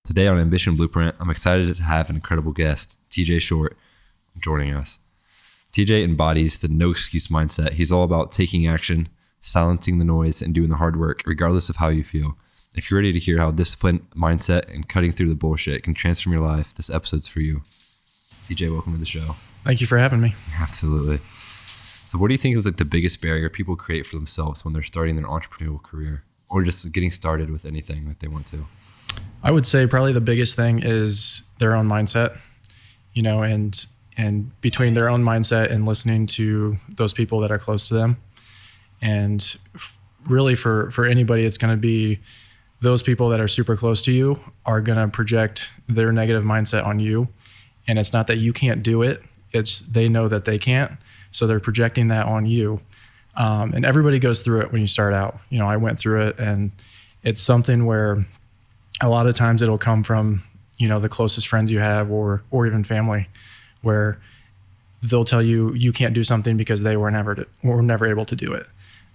Today on Ambition Blueprint, I'm excited to have an incredible guest, TJ Short, joining us. TJ embodies the no excuse mindset. He's all about taking action, silencing the noise, and doing the hard work, regardless of how you feel. If you're ready to hear how discipline, mindset, and cutting through the bullshit can transform your life, this episode's for you. TJ, welcome to the show. Thank you for having me. Absolutely. So what do you think is like the biggest barrier people create for themselves when they're starting their entrepreneurial career or just getting started with anything that they want to? I would say probably the biggest thing is their own mindset, and between their own mindset and listening to those people that are close to them. And really for anybody, it's going to be those people that are super close to you are going to project their negative mindset on you. And it's not that you can't do it. It's they know that they can't. So they're projecting that on you. And everybody goes through it when you start out. I went through it, and it's something where a lot of times it'll come from, the closest friends you have or even family, where they'll tell you you can't do something because they were never able to do it.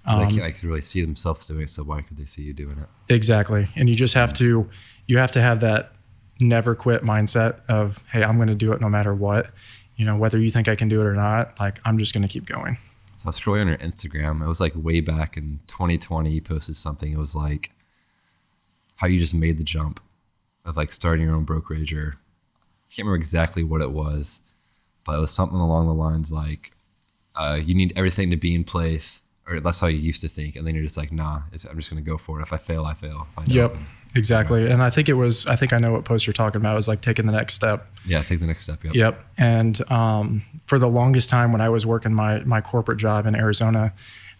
They can't really see themselves doing it, so why could they see you doing it? Exactly. And you just have to have that never quit mindset of, hey, I'm going to do it no matter what. Whether you think I can do it or not, like I'm just going to keep going. So I was scrolling on your Instagram. It was like way back in 2020, you posted something. It was like how you just made the jump of like starting your own brokerage, or I can't remember exactly what it was, but it was something along the lines like you need everything to be in place, or that's how you used to think. And then you're just like, nah, I'm just going to go for it. If I fail, I fail. Yep, exactly. And I think I know what post you're talking about. It was like taking the next step. Yeah, take the next step. Yep. And for the longest time when I was working my corporate job in Arizona,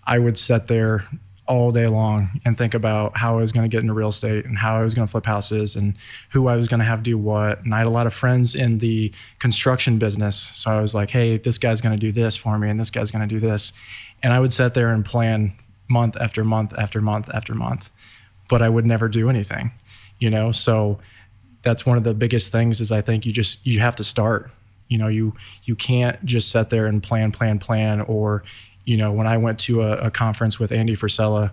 I would sit there all day long and think about how I was going to get into real estate and how I was going to flip houses and who I was going to have do what. And I had a lot of friends in the construction business. So I was like, hey, this guy's going to do this for me and this guy's going to do this. And I would sit there and plan month after month after month after month, but I would never do anything, So that's one of the biggest things is I think you have to start. You can't just sit there and plan or, when I went to a conference with Andy Frisella,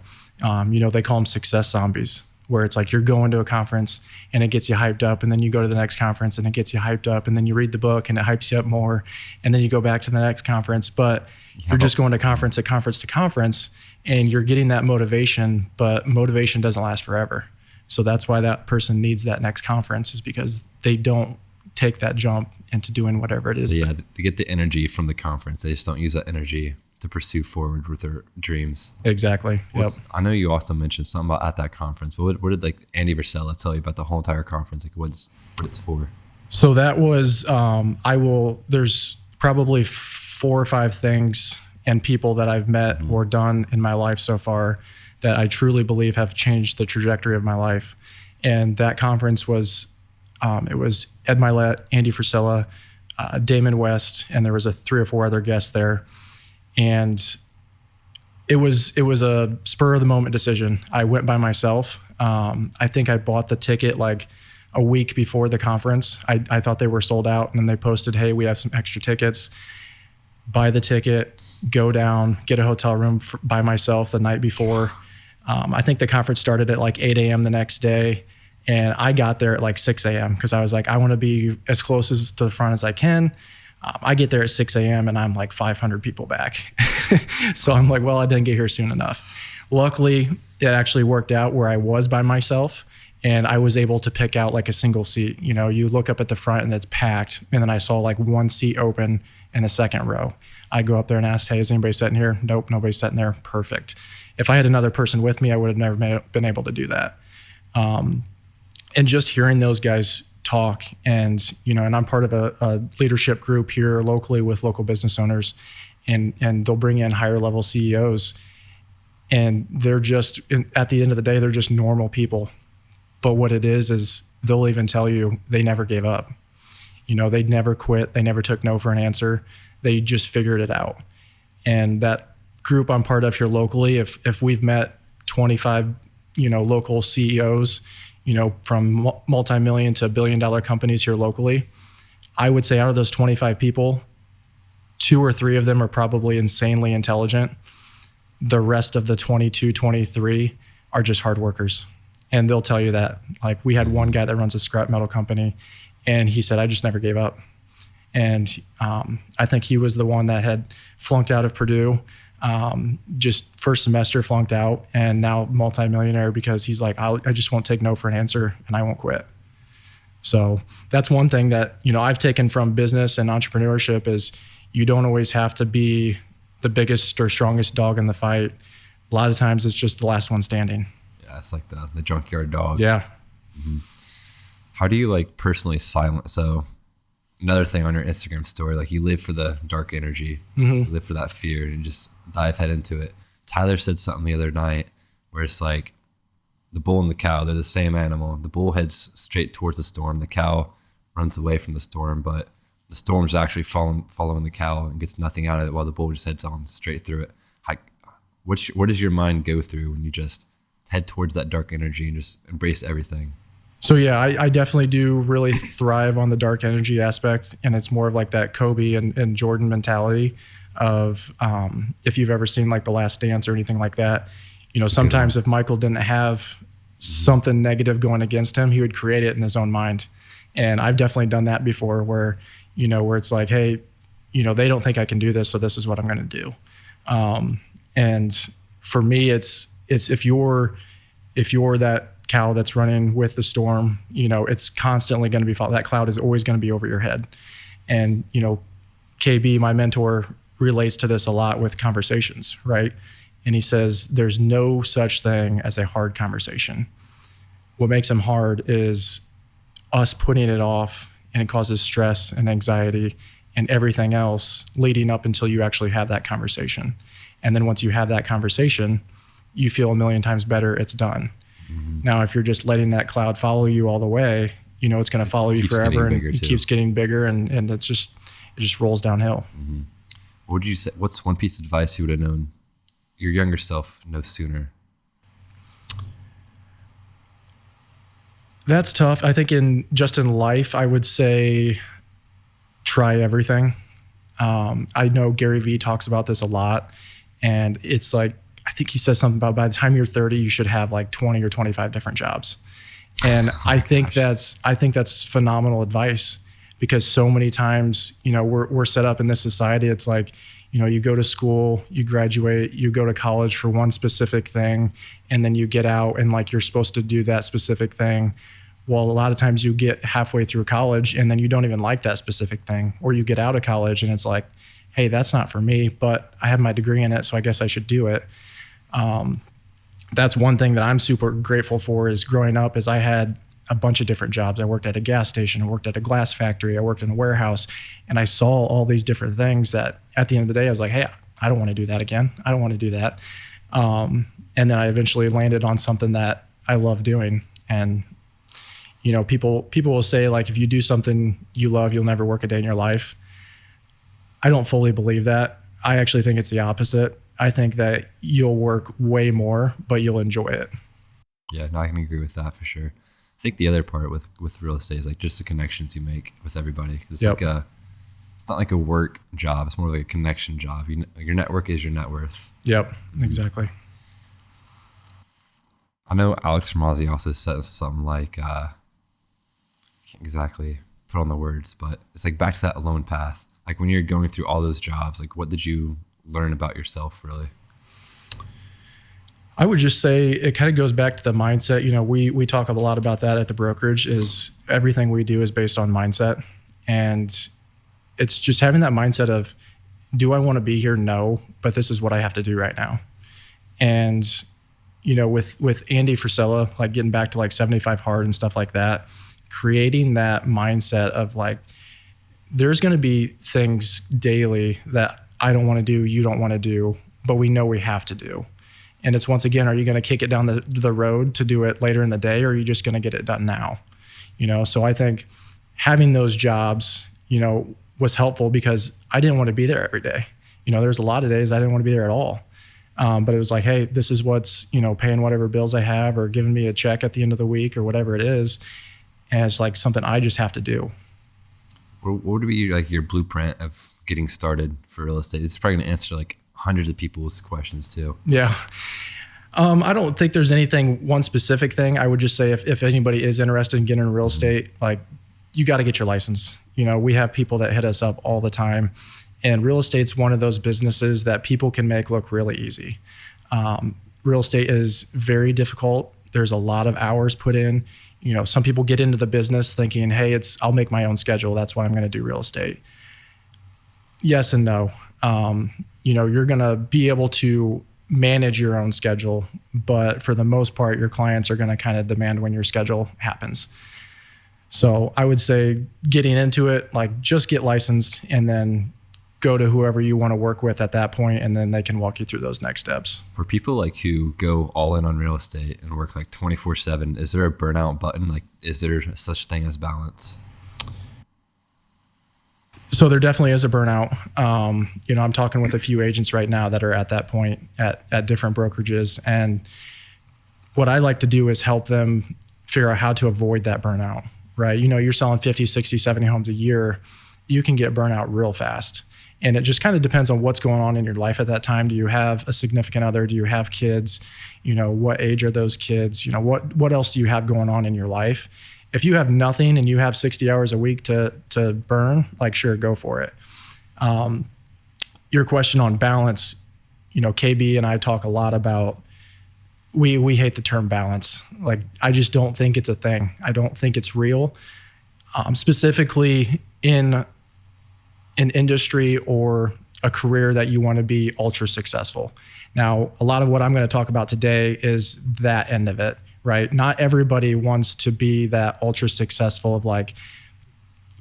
they call them success zombies, where it's like you're going to a conference and it gets you hyped up, and then you go to the next conference and it gets you hyped up, and then you read the book and it hypes you up more, and then you go back to the next conference. But you're just going to conference to conference, and you're getting that motivation, but motivation doesn't last forever. So that's why that person needs that next conference, is because they don't take that jump into doing whatever it is. So yeah, to get the energy from the conference, they just don't use that energy to pursue forward with their dreams. Exactly. Yep. I know you also mentioned something about at that conference, but what did like Andy Frisella tell you about the whole entire conference? Like what it's for? So that was, there's probably 4 or 5 things and people that I've met or done in my life so far that I truly believe have changed the trajectory of my life. And that conference was, it was Ed Milet, Andy Frisella, Damon West, and there was 3 or 4 other guests there. And it was a spur of the moment decision. I went by myself. I think I bought the ticket like a week before the conference. I thought they were sold out, and then they posted, hey, we have some extra tickets. Buy the ticket, go down, get a hotel room by myself the night before. I think the conference started at like 8 a.m. the next day, and I got there at like 6 a.m. because I was like, I want to be as close to the front as I can. I get there at 6 a.m. and I'm like 500 people back. So I'm like, well, I didn't get here soon enough. Luckily, it actually worked out where I was by myself, and I was able to pick out like a single seat. You look up at the front and it's packed, and then I saw like 1 seat open in the second row. I go up there and ask, hey, is anybody sitting here? Nope, nobody's sitting there. Perfect. If I had another person with me, I would have never been able to do that. And just hearing those guys talk, and I'm part of a leadership group here locally with local business owners, and they'll bring in higher level CEOs, and they're just, at the end of the day, they're just normal people. But what it is they'll even tell you they never gave up. They never quit. They never took no for an answer. They just figured it out. And that group I'm part of here locally, if we've met 25, local CEOs, from multi-million to billion-dollar companies here locally, I would say out of those 25 people, 2 or 3 of them are probably insanely intelligent. The rest of the 22, 23 are just hard workers. And they'll tell you that. Like, we had one guy that runs a scrap metal company, and he said, I just never gave up. And I think he was the one that had flunked out of Purdue, just first semester flunked out, and now multimillionaire because he's like, I just won't take no for an answer, and I won't quit. So that's one thing that, you know, I've taken from business and entrepreneurship is you don't always have to be the biggest or strongest dog in the fight. A lot of times it's just the last one standing. Yeah, it's like the junkyard dog. Yeah. Mm-hmm. How do you like personally silence? So another thing on your Instagram story, like you live for the dark energy, you live for that fear, and just dive head into it. Tyler said something the other night where it's like the bull and the cow, they're the same animal. The bull heads straight towards the storm. The cow runs away from the storm, but the storm's actually following the cow and gets nothing out of it while the bull just heads on straight through it. What does your mind go through when you just head towards that dark energy and just embrace everything? So yeah, I definitely do really thrive on the dark energy aspect, and it's more of like that Kobe and Jordan mentality of if you've ever seen like The Last Dance or anything like that, you know, sometimes if Michael didn't have something negative going against him, he would create it in his own mind. And I've definitely done that before where, you know, where it's like, hey, you know, they don't think I can do this, so this is what I'm going to do. And for me, it's if you're that cow that's running with the storm, you know, it's constantly going to be that cloud is always going to be over your head. And, you know, KB, my mentor, relates to this a lot with conversations, right? And he says, there's no such thing as a hard conversation. What makes them hard is us putting it off, and it causes stress and anxiety and everything else leading up until you actually have that conversation. And then once you have that conversation, you feel a million times better, it's done. Now, if you're just letting that cloud follow you all the way, you know, it's going to follow you forever, and it keeps getting bigger, and it just rolls downhill. What would you say? What's one piece of advice you would have known your younger self no sooner? That's tough. I think in life, I would say try everything. I know Gary Vee talks about this a lot, and it's like, I think he says something about by the time you're 30, you should have like 20 or 25 different jobs. And I think that's phenomenal advice, because so many times, you know, we're set up in this society. It's like, you know, you go to school, you graduate, you go to college for one specific thing, and then you get out and like you're supposed to do that specific thing. Well, a lot of times you get halfway through college and then you don't even like that specific thing, or you get out of college and it's like, hey, that's not for me, but I have my degree in it, so I guess I should do it. That's one thing that I'm super grateful for is growing up is I had a bunch of different jobs. I worked at a gas station, I worked at a glass factory, I worked in a warehouse, and I saw all these different things that at the end of the day, I was like, hey, I don't want to do that again. I don't want to do that. And then I eventually landed on something that I love doing. And, you know, people will say like, if you do something you love, you'll never work a day in your life. I don't fully believe that. I actually think it's the opposite. I think that you'll work way more, but you'll enjoy it. Yeah, no, I can agree with that for sure. I think the other part with real estate is like just the connections you make with everybody. It's like it's not like a work job. It's more like a connection job. Your network is your net worth. Yep, exactly. I know Alex Ramosi also says something like, I can't exactly put on the words, but it's like back to that alone path. Like when you're going through all those jobs, like what did you learn about yourself really? I would just say it kind of goes back to the mindset. You know, we talk a lot about that at the brokerage. Is everything we do is based on mindset, and it's just having that mindset of, do I want to be here? No, but this is what I have to do right now. And you know, with Andy Frisella, like getting back to like 75 hard and stuff like that, creating that mindset of like, there's going to be things daily that I don't want to do, you don't want to do, but we know we have to do. And it's once again, are you going to kick it down the road to do it later in the day, or are you just going to get it done now? You know, so I think having those jobs, you know, was helpful because I didn't want to be there every day. You know, there's a lot of days I didn't want to be there at all. But it was like, hey, this is what's, you know, paying whatever bills I have or giving me a check at the end of the week or whatever it is. And it's like something I just have to do. What would be like your blueprint of getting started for real estate? It's probably going to answer like hundreds of people's questions too. Yeah. I don't think there's anything, one specific thing. I would just say if anybody is interested in getting into real estate, like, you got to get your license. You know, we have people that hit us up all the time, and real estate's one of those businesses that people can make look really easy. Real estate is very difficult. There's a lot of hours put in. You know, some people get into the business thinking, hey, I'll make my own schedule. That's why I'm going to do real estate. Yes and no. You know, you're going to be able to manage your own schedule, but for the most part, your clients are going to kind of demand when your schedule happens. So I would say getting into it, like, just get licensed and then go to whoever you want to work with at that point, and then they can walk you through those next steps. For people like who go all in on real estate and work like 24/7, is there a burnout button? Like, is there such thing as balance? So there definitely is a burnout. You know, I'm talking with a few agents right now that are at that point at different brokerages. And what I like to do is help them figure out how to avoid that burnout, right? You know, you're selling 50, 60, 70 homes a year. You can get burnout real fast. And it just kind of depends on what's going on in your life at that time. Do you have a significant other? Do you have kids? You know, what age are those kids? You know, what else do you have going on in your life? If you have nothing and you have 60 hours a week to burn, like, sure, go for it. Your question on balance, you know, KB and I talk a lot about, we hate the term balance. Like, I just don't think it's a thing. I don't think it's real. Specifically in an industry or a career that you want to be ultra successful. Now, a lot of what I'm going to talk about today is that end of it, right? Not everybody wants to be that ultra successful of, like,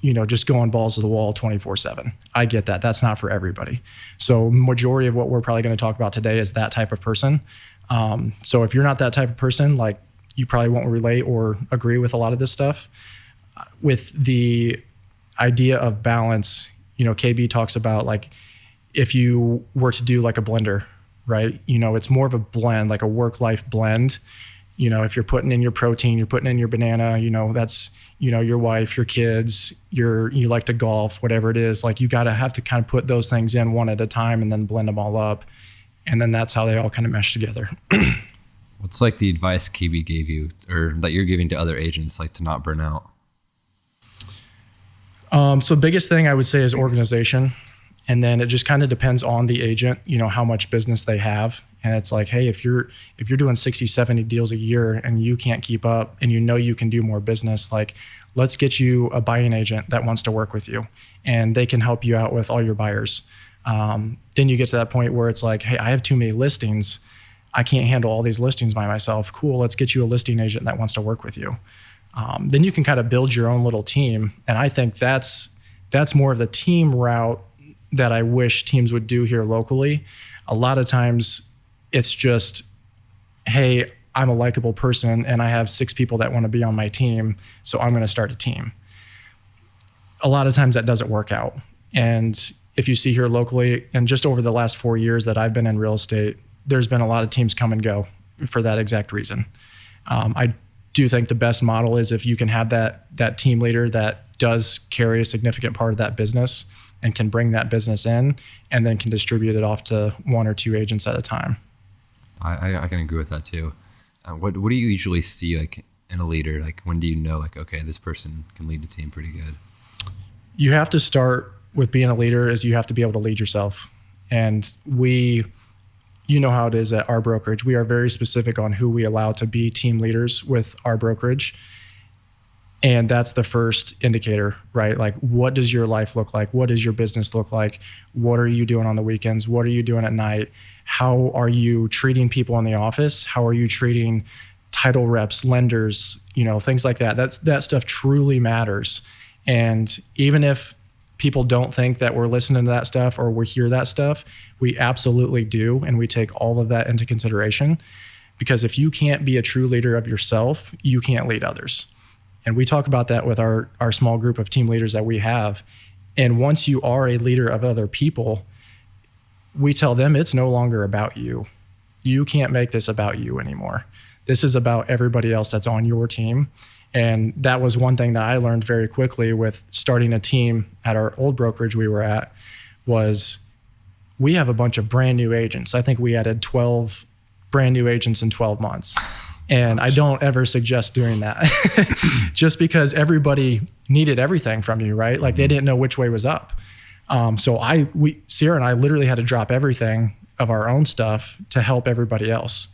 you know, just going balls to the wall 24/7. I get that. That's not for everybody. So majority of what we're probably going to talk about today is that type of person. So if you're not that type of person, like, you probably won't relate or agree with a lot of this stuff. With the idea of balance, you know, KB talks about, like, if you were to do like a blender, right? You know, it's more of a blend, like a work-life blend. You know, if you're putting in your protein, you're putting in your banana, you know, that's, you know, your wife, your kids, you like to golf, whatever it is. Like, you got to have to kind of put those things in one at a time and then blend them all up. And then that's how they all kind of mesh together. What's like the advice KB gave you, or that you're giving to other agents, like, to not burn out? So biggest thing I would say is organization. And then it just kind of depends on the agent, you know, how much business they have. And it's like, hey, if you're doing 60, 70 deals a year and you can't keep up and you know you can do more business, like, let's get you a buying agent that wants to work with you and they can help you out with all your buyers. Then you get to that point where it's like, hey, I have too many listings. I can't handle all these listings by myself. Cool, let's get you a listing agent that wants to work with you. Then you can kind of build your own little team. And I think that's more of the team route that I wish teams would do here locally. A lot of times it's just, hey, I'm a likable person and I have 6 people that want to be on my team, so I'm going to start a team. A lot of times that doesn't work out. And if you see here locally, and just over the last 4 years that I've been in real estate, there's been a lot of teams come and go for that exact reason. I do think the best model is if you can have that team leader that does carry a significant part of that business and can bring that business in and then can distribute it off to 1 or 2 agents at a time. I can agree with that too. What do you usually see, like, in a leader? Like, when do you know, like, okay, this person can lead a team pretty good? You have to start with being a leader is you have to be able to lead yourself. And you know how it is at our brokerage. We are very specific on who we allow to be team leaders with our brokerage. And that's the first indicator, right? Like, what does your life look like? What does your business look like? What are you doing on the weekends? What are you doing at night? How are you treating people in the office? How are you treating title reps, lenders, you know, things like that? That stuff truly matters. And even if people don't think that we're listening to that stuff or we hear that stuff, we absolutely do. And we take all of that into consideration, because if you can't be a true leader of yourself, you can't lead others. And we talk about that with our small group of team leaders that we have. And once you are a leader of other people, we tell them it's no longer about you. You can't make this about you anymore. This is about everybody else that's on your team. And that was one thing that I learned very quickly with starting a team at our old brokerage we were at, was we have a bunch of brand new agents. I think we added 12 brand new agents in 12 months. And I don't ever suggest doing that just because everybody needed everything from you, right? Like they didn't know which way was up. So Sierra and I literally had to drop everything of our own stuff to help everybody else,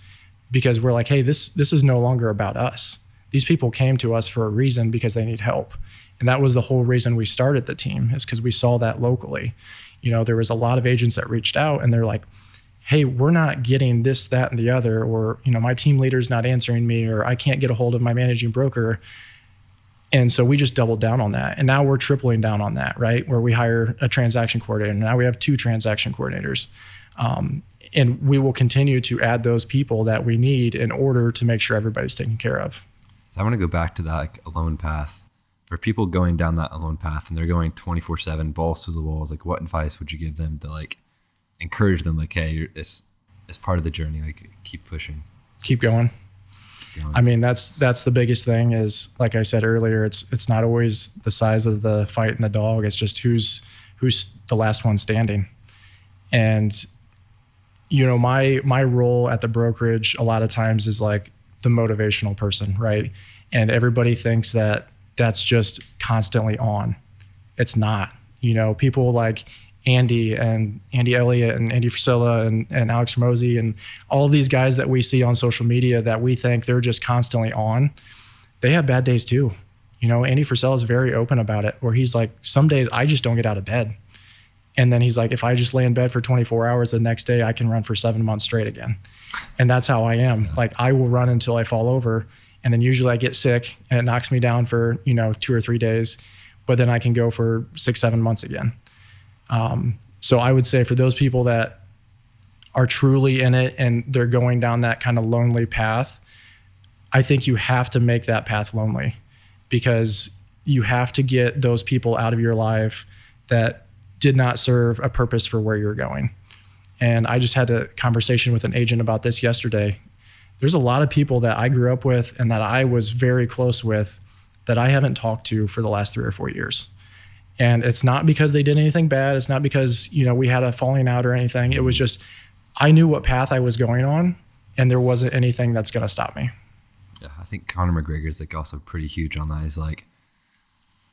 because we're like, hey, this is no longer about us. These people came to us for a reason, because they need help. And that was the whole reason we started the team, is because we saw that locally. You know, there was a lot of agents that reached out and they're like, hey, we're not getting this, that, and the other, or, you know, my team leader's not answering me, or I can't get a hold of my managing broker. And so we just doubled down on that. And now we're tripling down on that, right? Where we hire a transaction coordinator. And now we have 2 transaction coordinators. And we will continue to add those people that we need in order to make sure everybody's taken care of. So I want to go back to that like alone path. For people going down that alone path and they're going 24/7, balls to the walls, like what advice would you give them to like encourage them, like, hey, it's part of the journey, like keep pushing, keep going. I mean, that's the biggest thing is, like I said earlier, it's not always the size of the fight and the dog. It's just who's the last one standing. And, you know, my role at the brokerage a lot of times is like the motivational person, right? And everybody thinks that that's just constantly on. It's not. You know, people like Andy Elliott and Andy Frisella and Alex Ramosi and all these guys that we see on social media that we think they're just constantly on, they have bad days too. You know, Andy Frisella is very open about it, where he's like, some days I just don't get out of bed. And then he's like, if I just lay in bed for 24 hours, the next day I can run for 7 months straight again. And that's how I am. Like I will run until I fall over. And then usually I get sick and it knocks me down for, you know, 2 or 3 days, but then I can go for 6-7 months again. So I would say for those people that are truly in it and they're going down that kind of lonely path, I think you have to make that path lonely, because you have to get those people out of your life that did not serve a purpose for where you're going. And I just had a conversation with an agent about this yesterday. There's a lot of people that I grew up with and that I was very close with that I haven't talked to for the last 3 or 4 years. And it's not because they did anything bad. It's not because, you know, we had a falling out or anything. It was just, I knew what path I was going on and there wasn't anything that's going to stop me. Yeah. I think Conor McGregor is like also pretty huge on that. He's like,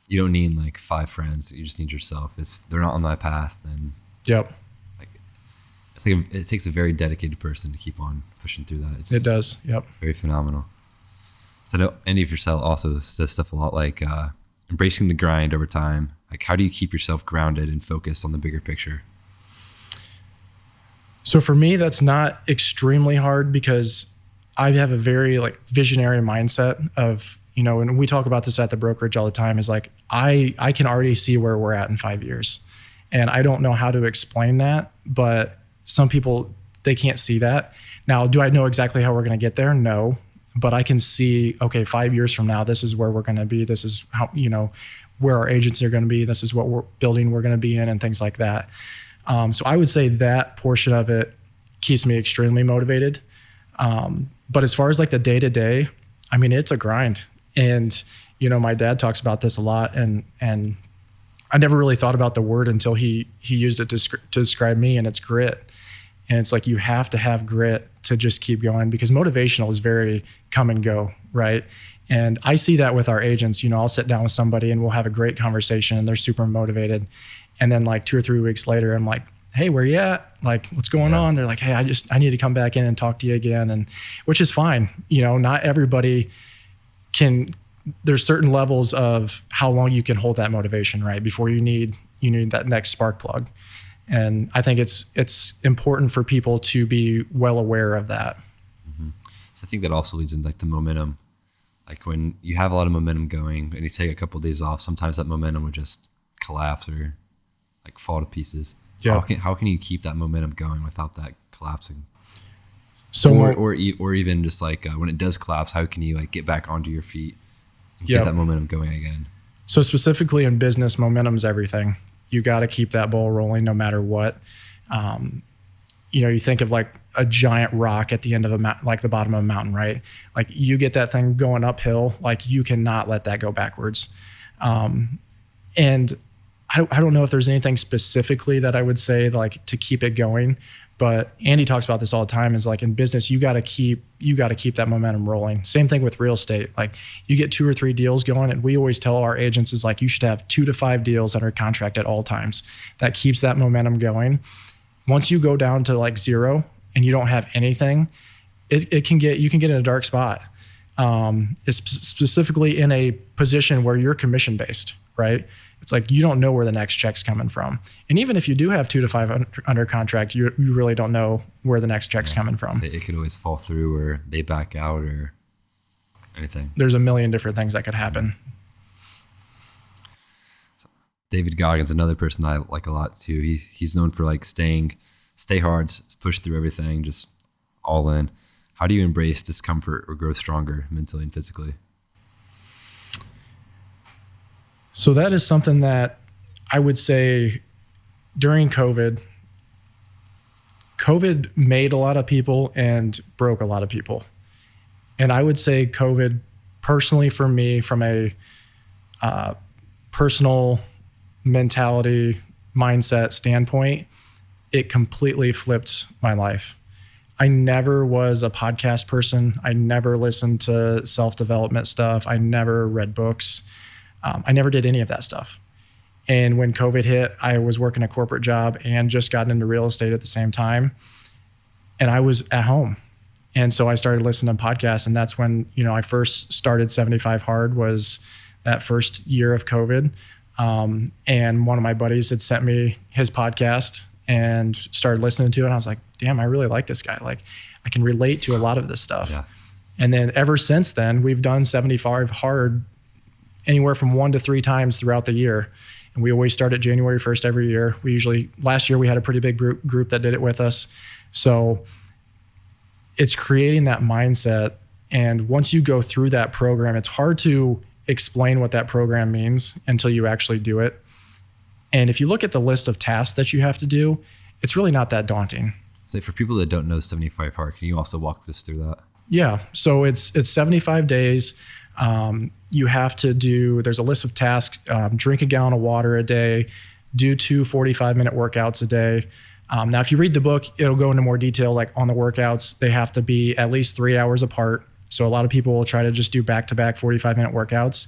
you don't need like 5 friends. You just need yourself. If they're not on that path, then yep. Like, it's like it takes a very dedicated person to keep on pushing through that. It does. Yep. It's very phenomenal. So I know Andy Frisella also says stuff a lot like embracing the grind over time. Like, how do you keep yourself grounded and focused on the bigger picture? So for me, that's not extremely hard, because I have a very like visionary mindset of, you know, and we talk about this at the brokerage all the time, is like, I can already see where we're at in 5 years. And I don't know how to explain that, but some people, they can't see that. Now, do I know exactly how we're going to get there? No, but I can see, okay, 5 years from now, this is where we're going to be. This is how, you know, where our agents are going to be. This is what building we're going to be in, and things like that. So I would say that portion of it keeps me extremely motivated. But as far as like the day to day, I mean, it's a grind. And, you know, my dad talks about this a lot, and I never really thought about the word until he used it to describe me, and it's grit. And it's like, you have to have grit to just keep going, because motivational is very come and go, right? And I see that with our agents. You know, I'll sit down with somebody and we'll have a great conversation and they're super motivated. And then like 2 or 3 weeks later, I'm like, hey, where you at? Like, what's going on? They're like, hey, I need to come back in and talk to you again. And which is fine. You know, not everybody can, there's certain levels of how long you can hold that motivation, right? Before you need that next spark plug. And I think it's important for people to be well aware of that. Mm-hmm. So I think that also leads into like the momentum. Like when you have a lot of momentum going and you take a couple of days off, sometimes that momentum would just collapse or like fall to pieces. Yeah. How can you keep that momentum going without that collapsing? So or even just like when it does collapse, how can you like get back onto your feet and get that momentum going again? So specifically in business, momentum's everything. You got to keep that ball rolling no matter what. You know, you think of like a giant rock at the end of like the bottom of a mountain, right? Like you get that thing going uphill, like you cannot let that go backwards. And I don't know if there's anything specifically that I would say like to keep it going, But Andy talks about this all the time, is like in business, you got to keep that momentum rolling. Same thing with real estate. Like you get 2 or 3 deals going, and we always tell our agents is like, you should have 2 to 5 deals under contract at all times. That keeps that momentum going. Once you go down to like 0 and you don't have anything, you can get in a dark spot. It's specifically in a position where you're commission based, right? It's like you don't know where the next check's coming from. And even if you do have 2 to 5 under contract, you really don't know where the next check's coming from. So it could always fall through, or they back out, or anything. There's a million different things that could happen. So David Goggins, another person I like a lot too. He's known for like stay hard, push through everything, just all in. How do you embrace discomfort or grow stronger mentally and physically? So that is something that I would say during COVID made a lot of people and broke a lot of people. And I would say COVID, personally for me, from a personal mentality, mindset standpoint, it completely flipped my life. I never was a podcast person. I never listened to self-development stuff. I never read books. I never did any of that stuff. And when COVID hit, I was working a corporate job and just gotten into real estate at the same time. And I was at home. And so I started listening to podcasts. And that's when, I first started 75 Hard, was that first year of COVID. And one of my buddies had sent me his podcast and started listening to it. And I was like, damn, I really like this guy. Like I can relate to a lot of this stuff. Yeah. And then ever since then, we've done 75 Hard anywhere from 1 to 3 times throughout the year. And we always start at January 1st every year. Last year we had a pretty big group that did it with us. So it's creating that mindset. And once you go through that program, it's hard to explain what that program means until you actually do it. And if you look at the list of tasks that you have to do, it's really not that daunting. So for people that don't know 75 Hard, can you also walk us through that? Yeah. So it's 75 days. You have to there's a list of tasks, drink a gallon of water a day, do 2 45-minute workouts a day. Now, if you read the book, it'll go into more detail, like on the workouts, they have to be at least 3 hours apart. So a lot of people will try to just do back-to-back 45-minute workouts.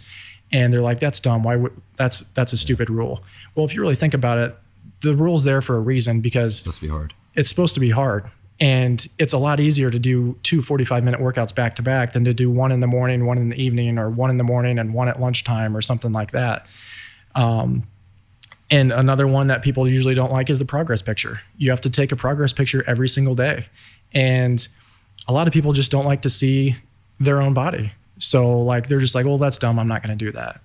And they're like, that's dumb. That's a stupid rule. Well, if you really think about it, the rule's there for a reason, because it's supposed to be hard. It's supposed to be hard. And it's a lot easier to do 2 45-minute workouts back to back than to do 1 in the morning, 1 in the evening, or 1 in the morning and 1 at lunchtime or something like that. And another one that people usually don't like is the progress picture. You have to take a progress picture every single day. And a lot of people just don't like to see their own body. So like, they're just like, well, that's dumb. I'm not going to do that.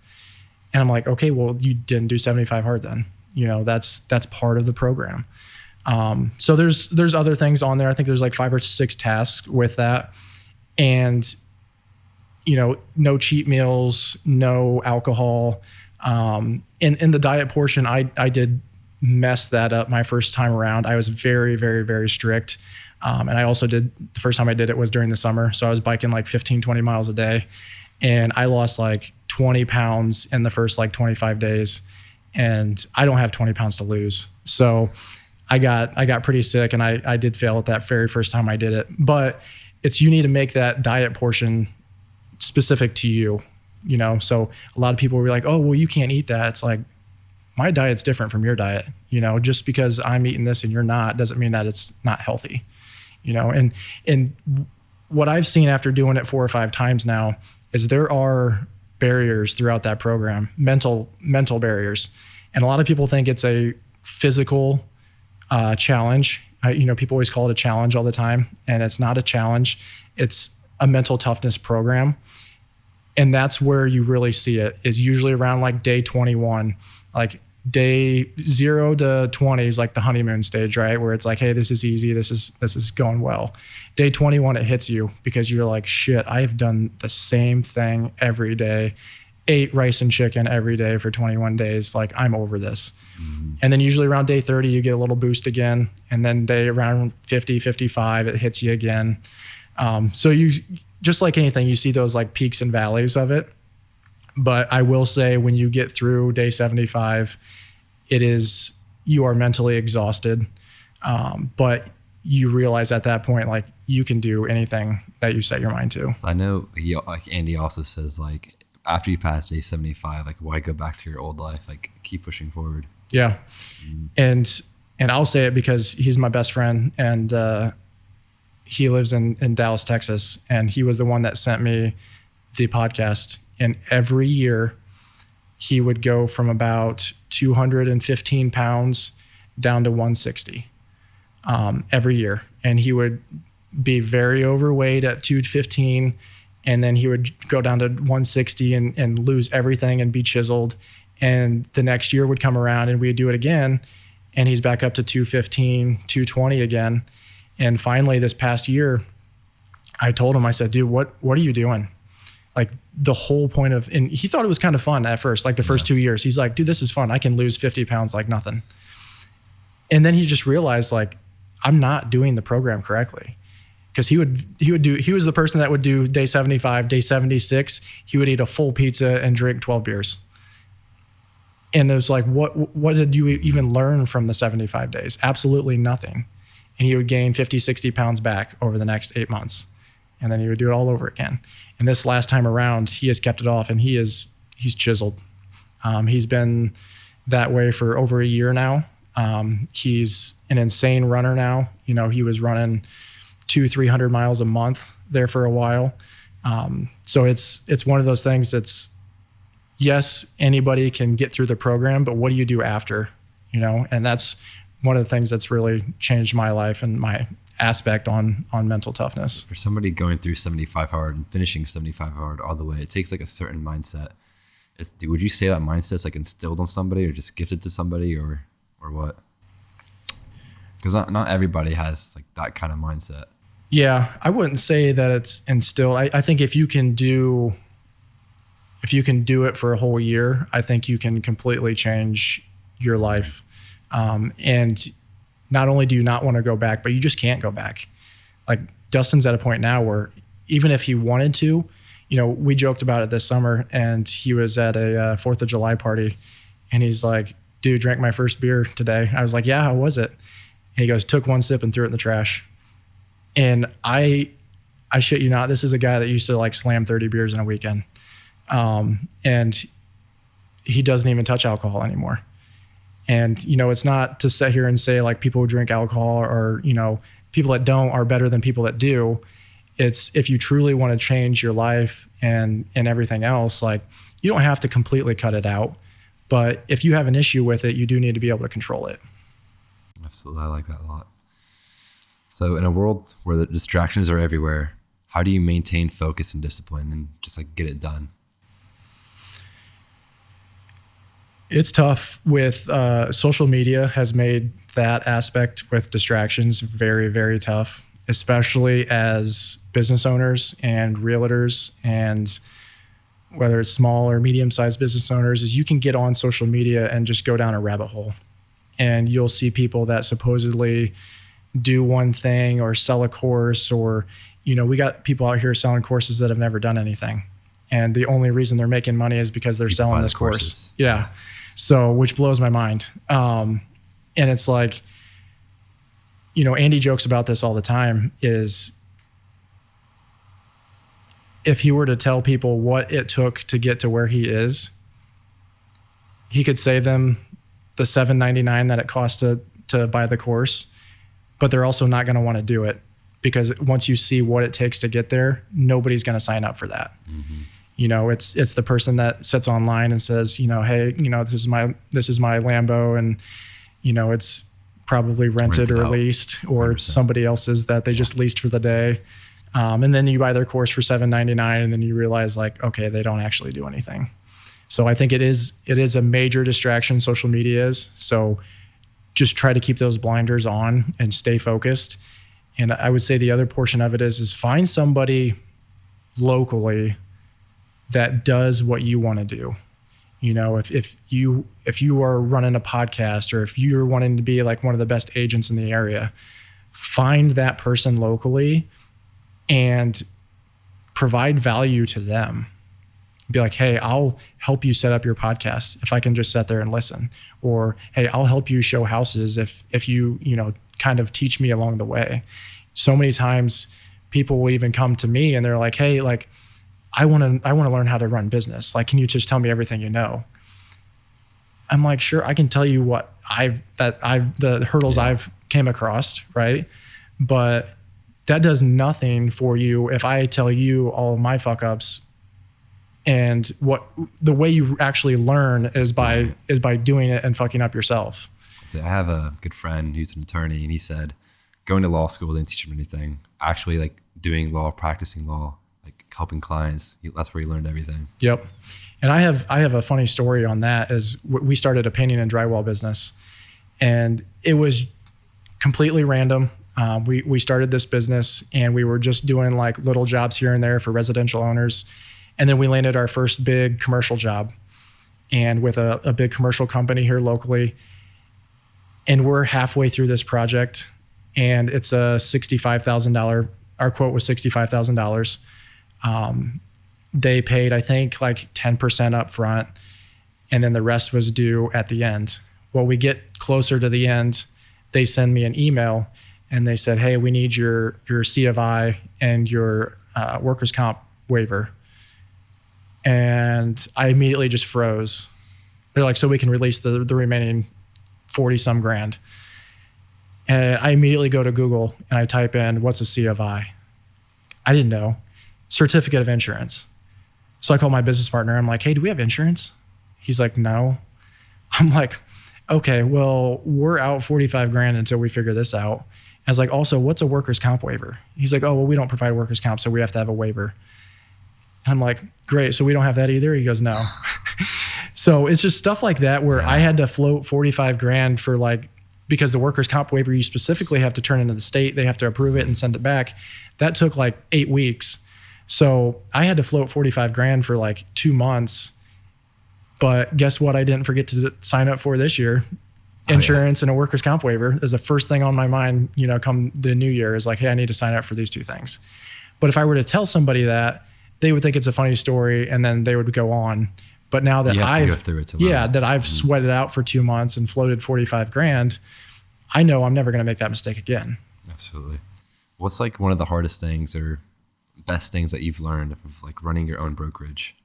And I'm like, okay, well, you didn't do 75 Hard then. That's part of the program. So there's other things on there. I think there's like 5 or 6 tasks with that. And, no cheat meals, no alcohol. In the diet portion, I did mess that up my first time around. I was very, very, very strict. And I also the first time I did it was during the summer. So I was biking like 15, 20 miles a day. And I lost like 20 pounds in the first like 25 days. And I don't have 20 pounds to lose. So I got pretty sick, and I did fail at that very first time I did it. But you need to make that diet portion specific to you, So a lot of people will be like, oh, well, you can't eat that. It's like, my diet's different from your diet. Just because I'm eating this and you're not doesn't mean that it's not healthy, And what I've seen after doing it 4 or 5 times now is there are barriers throughout that program, mental barriers. And a lot of people think it's a physical challenge. People always call it a challenge all the time, and it's not a challenge. It's a mental toughness program. And that's where you really see it, is usually around like day 21, like day 0 to 20 is like the honeymoon stage, right? Where it's like, hey, this is easy. This is going well. Day 21, it hits you because you're like, shit, I have done the same thing every day, ate rice and chicken every day for 21 days. Like, I'm over this. Mm-hmm. And then usually around day 30, you get a little boost again. And then day around 50, 55, it hits you again. So you, just like anything, you see those like peaks and valleys of it. But I will say, when you get through day 75, you are mentally exhausted. But you realize at that point, like, you can do anything that you set your mind to. So I know Andy also says, like, after you pass day 75, like, why go back to your old life? Like, keep pushing forward. Yeah. And I'll say it because he's my best friend, and he lives in Dallas, Texas, and he was the one that sent me the podcast. And every year he would go from about 215 pounds down to 160 every year. And he would be very overweight at 215, and then he would go down to 160 and lose everything and be chiseled. And the next year would come around and we'd do it again, and he's back up to 215, 220 again. And finally this past year, I told him, I said, dude, what are you doing? Like, the whole point of, and he thought it was kind of fun at first, like the first 2 years. He's like, dude, this is fun. I can lose 50 pounds like nothing. And then he just realized, like, I'm not doing the program correctly. Because he was the person that would do day 75, day 76, he would eat a full pizza and drink 12 beers. And it was like, what did you even learn from the 75 days? Absolutely nothing. And he would gain 50, 60 pounds back over the next 8 months. And then he would do it all over again. And this last time around, he has kept it off, and he's chiseled. He's been that way for over a year now. He's an insane runner now. You know, he was running 200-300 miles a month there for a while. So it's one of those things that's, yes, anybody can get through the program, but what do you do after? You know, and that's one of the things that's really changed my life and my aspect on mental toughness. For somebody going through 75 hard and finishing 75 hard all the way, it takes like a certain mindset. Would you say that mindset's like instilled on somebody, or just gifted to somebody, or what? Because not everybody has like that kind of mindset. Yeah, I wouldn't say that it's instilled. I think if you can do it for a whole year, I think you can completely change your life. And not only do you not want to go back, but you just can't go back. Like, Dustin's at a point now where even if he wanted to, you know, we joked about it this summer, and he was at a 4th of July party, and he's like, dude, drank my first beer today. I was like, yeah, how was it? And he goes, took one sip and threw it in the trash. And I shit you not, this is a guy that used to like slam 30 beers in a weekend. And he doesn't even touch alcohol anymore. And, you know, it's not to sit here and say like people who drink alcohol or, you know, people that don't are better than people that do. It's, if you truly want to change your life and everything else, like, you don't have to completely cut it out, but if you have an issue with it, you do need to be able to control it. Absolutely. I like that a lot. So in a world where the distractions are everywhere, how do you maintain focus and discipline and just like get it done? It's tough with social media has made that aspect with distractions very, very tough, especially as business owners and realtors, and whether it's small or medium-sized business owners, is you can get on social media and just go down a rabbit hole. And you'll see people that supposedly do one thing or sell a course, or, you know, we got people out here selling courses that have never done anything. And the only reason they're making money is because they're selling this course. Yeah. So, which blows my mind. And it's like, you know, Andy jokes about this all the time, is if he were to tell people what it took to get to where he is, he could save them the $7.99 that it costs to buy the course, but they're also not going to want to do it, because once you see what it takes to get there, nobody's going to sign up for that. Mm-hmm. You know, it's the person that sits online and says, you know, hey, you know, this is my Lambo, and, you know, it's probably rented or leased, or 100%. It's somebody else's that they just leased for the day. And then you buy their course for $7.99, and then you realize, like, okay, they don't actually do anything. So I think it is a major distraction, social media is. So just try to keep those blinders on and stay focused. And I would say the other portion of it is find somebody locally that does what you want to do. You know, if you are running a podcast, or if you're wanting to be like one of the best agents in the area, find that person locally and provide value to them. Be like, hey, I'll help you set up your podcast if I can just sit there and listen. Or, hey, I'll help you show houses if you, kind of teach me along the way. So many times people will even come to me and they're like, hey, like, I want to learn how to run business. Like, can you just tell me everything you know? I'm like, sure, I can tell you what the hurdles I've came across, right? But that does nothing for you if I tell you all of my fuck ups. And what the way you actually learn is by doing it and fucking up yourself. So I have a good friend who's an attorney, and he said going to law school didn't teach him anything. Actually, like doing law, practicing law, like helping clients, that's where he learned everything. Yep. And I have a funny story on that. Is we started a painting and drywall business, and it was completely random. We started this business and we were just doing like little jobs here and there for residential owners. And then we landed our first big commercial job, and with a big commercial company here locally. And we're halfway through this project, and it's a $65,000. Our quote was $65,000. They paid, I think, like 10% up front, and then the rest was due at the end. Well, we get closer to the end, they send me an email, and they said, hey, we need your C of I and your workers' comp waiver. And I immediately just froze. They're like, so we can release the remaining 40 some grand. And I immediately go to Google and I type in, what's a C of I? I didn't know. Certificate of insurance. So I call my business partner. I'm like, hey, do we have insurance? He's like, no. I'm like, okay, well, we're out 45 grand until we figure this out. I was like, also, what's a workers' comp waiver? He's like, oh, well, we don't provide workers' comp, so we have to have a waiver. I'm like, great, so we don't have that either? He goes, no. So it's just stuff like that where I had to float 45 grand for like, because the workers' comp waiver, you specifically have to turn into the state. They have to approve it and send it back. That took like 8 weeks. So I had to float 45 grand for like 2 months. But guess what? I didn't forget to sign up for this year. Insurance and a workers' comp waiver is the first thing on my mind, come the new year is like, hey, I need to sign up for these 2 things. But if I were to tell somebody that, they would think it's a funny story and then they would go on. But now that I've sweated out for 2 months and floated 45 grand, I know I'm never going to make that mistake again. Absolutely. What's like one of the hardest things or best things that you've learned of like running your own brokerage?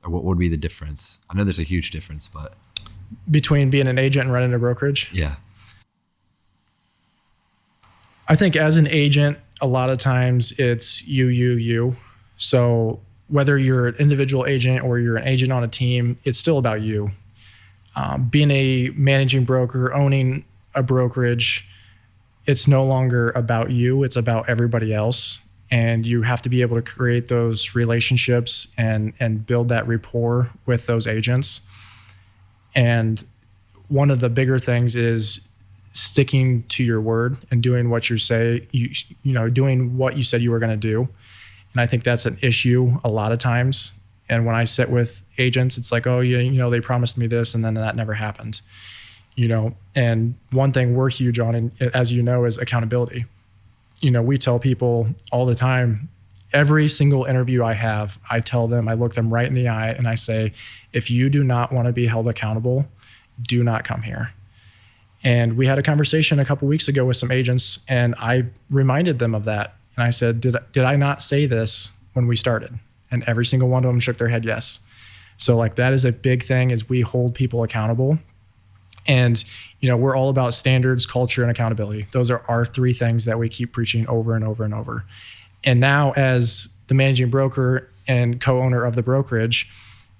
Or what would be the difference? I know there's a huge difference, but between being an agent and running a brokerage? Yeah. I think as an agent, a lot of times it's you. So whether you're an individual agent or you're an agent on a team, it's still about you. Being a managing broker, owning a brokerage, it's no longer about you, it's about everybody else. And you have to be able to create those relationships and build that rapport with those agents. And one of the bigger things is sticking to your word and doing what you say, doing what you said you were going to do. And I think that's an issue a lot of times. And when I sit with agents, it's like, oh yeah, they promised me this and then that never happened. And one thing we're huge on, and as you know, is accountability. We tell people all the time, every single interview I have, I tell them, I look them right in the eye and I say, if you do not want to be held accountable, do not come here. And we had a conversation a couple weeks ago with some agents and I reminded them of that. And I said, did I not say this when we started? And every single one of them shook their head yes. So like that is a big thing, is we hold people accountable. And, we're all about standards, culture, and accountability. Those are our 3 things that we keep preaching over and over and over. And now as the managing broker and co-owner of the brokerage,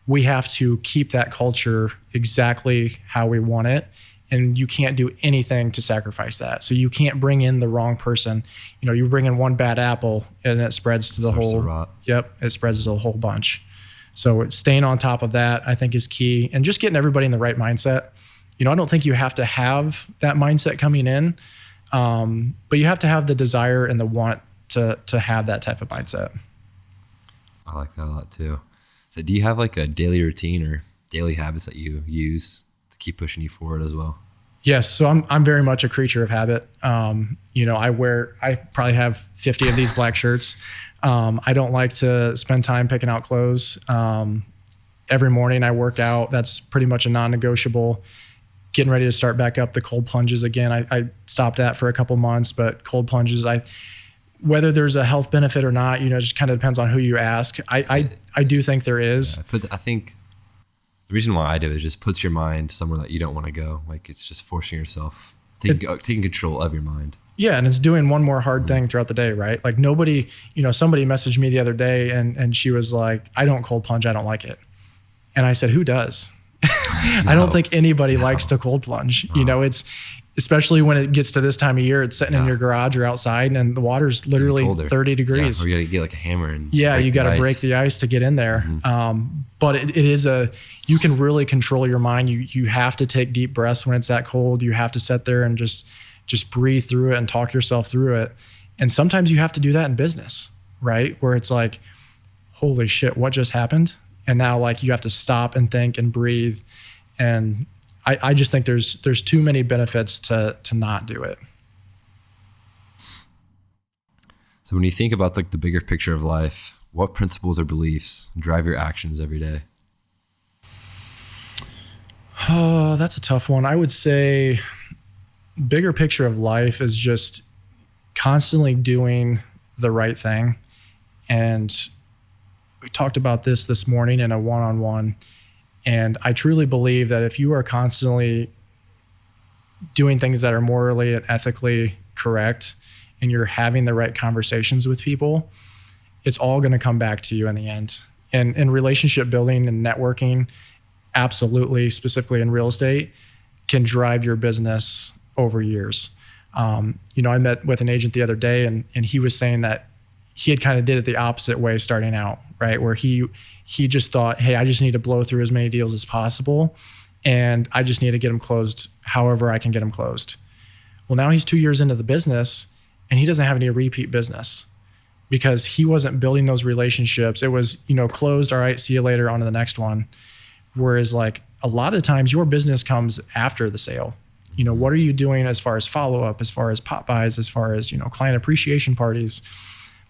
we have to keep that culture exactly how we want it. And you can't do anything to sacrifice that. So you can't bring in the wrong person. You bring in one bad apple and it spreads to the whole. Yep, it spreads to the whole bunch. So staying on top of that, I think, is key. And just getting everybody in the right mindset. I don't think you have to have that mindset coming in, but you have to have the desire and the want to have that type of mindset. I like that a lot too. So do you have like a daily routine or daily habits that you use to keep pushing you forward as well? Yes. So I'm very much a creature of habit. I probably have 50 of these black shirts. I don't like to spend time picking out clothes. Every morning I work out. That's pretty much a non-negotiable. Getting ready to start back up the cold plunges again. I stopped that for a couple months, but cold plunges, whether there's a health benefit or not, it just kind of depends on who you ask. I do think there is. Yeah, I think the reason why I do it is just puts your mind somewhere that you don't want to go. Like it's just forcing yourself, taking control of your mind. Yeah, and it's doing one more hard thing throughout the day, right? Like somebody messaged me the other day and she was like, I don't cold plunge, I don't like it. And I said, who does? I don't think anybody likes to cold plunge. It's especially when it gets to this time of year, it's sitting in your garage or outside and the water's literally 30 degrees. Yeah, or you gotta get like a hammer and you got to break the ice to get in there. But it is you can really control your mind. You have to take deep breaths when it's that cold. You have to sit there and just breathe through it and talk yourself through it. And sometimes you have to do that in business, right? Where it's like, holy shit, what just happened? And now like you have to stop and think and breathe. And I just think there's too many benefits to not do it. So when you think about like the bigger picture of life, what principles or beliefs drive your actions every day? Oh, that's a tough one. I would say bigger picture of life is just constantly doing the right thing. And we talked about this morning in a one-on-one. And I truly believe that if you are constantly doing things that are morally and ethically correct, and you're having the right conversations with people, it's all going to come back to you in the end. And in relationship building and networking, absolutely, specifically in real estate, can drive your business over years. I met with an agent the other day and he was saying that he had kind of did it the opposite way starting out, right? Where he just thought, hey, I just need to blow through as many deals as possible. And I just need to get them closed however I can get them closed. Well, now he's 2 years into the business and he doesn't have any repeat business because he wasn't building those relationships. It was, closed. All right, see you later, on to the next one. Whereas like a lot of times your business comes after the sale. What are you doing as far as follow-up, as far as pop buys, as far as, client appreciation parties?